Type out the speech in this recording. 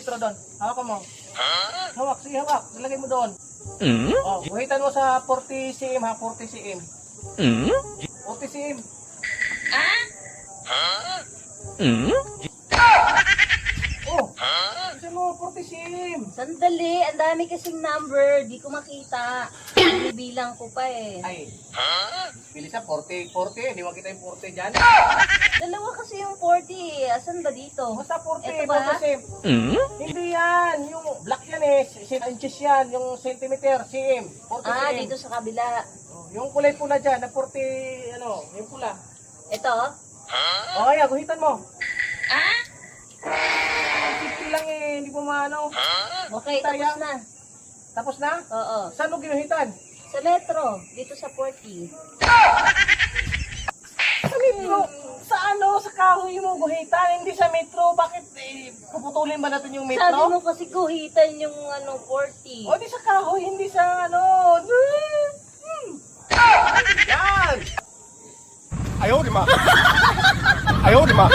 metro doon. Hawak mo. Hawak, sige hawak. Ilagay mo doon. Oh, guhitan mo sa 40 cm ha, 40 cm. 40 cm. Oh, kasi mo 40 cm. Sandali, ang dami kasing number. Di ko makita. Bibilang ko pa eh. Ay. Bilis sa 40, 40. Hindi mo kita yung 40 dyan. Dalawa kasi yung 40. Asan ba dito? Basta 40, Ito ba? 40 cm. Hindi yan. Yung black yan eh. Inches yan. Yung centimeter, cm. 40 Ah, cm. dito sa kabila. Oh, yung kulay pula dyan, na 40, ano, yung pula. Ito? Oh, yeah, guhitan mo. 50 lang eh, hindi po maano. Okay, tapos na. Tapos na? Oo. Saan mo ginuhitan? Sa metro. Dito sa 40. Sa metro. Sa ano, sa kahoy mo guhitan, hindi sa metro. Bakit puputulin ba natin yung metro? Sabi mo kasi guhitan yung ano, 40. O di sa kahoy, hindi sa ano. Yan! 哎呦我的妈！哎呦我的妈！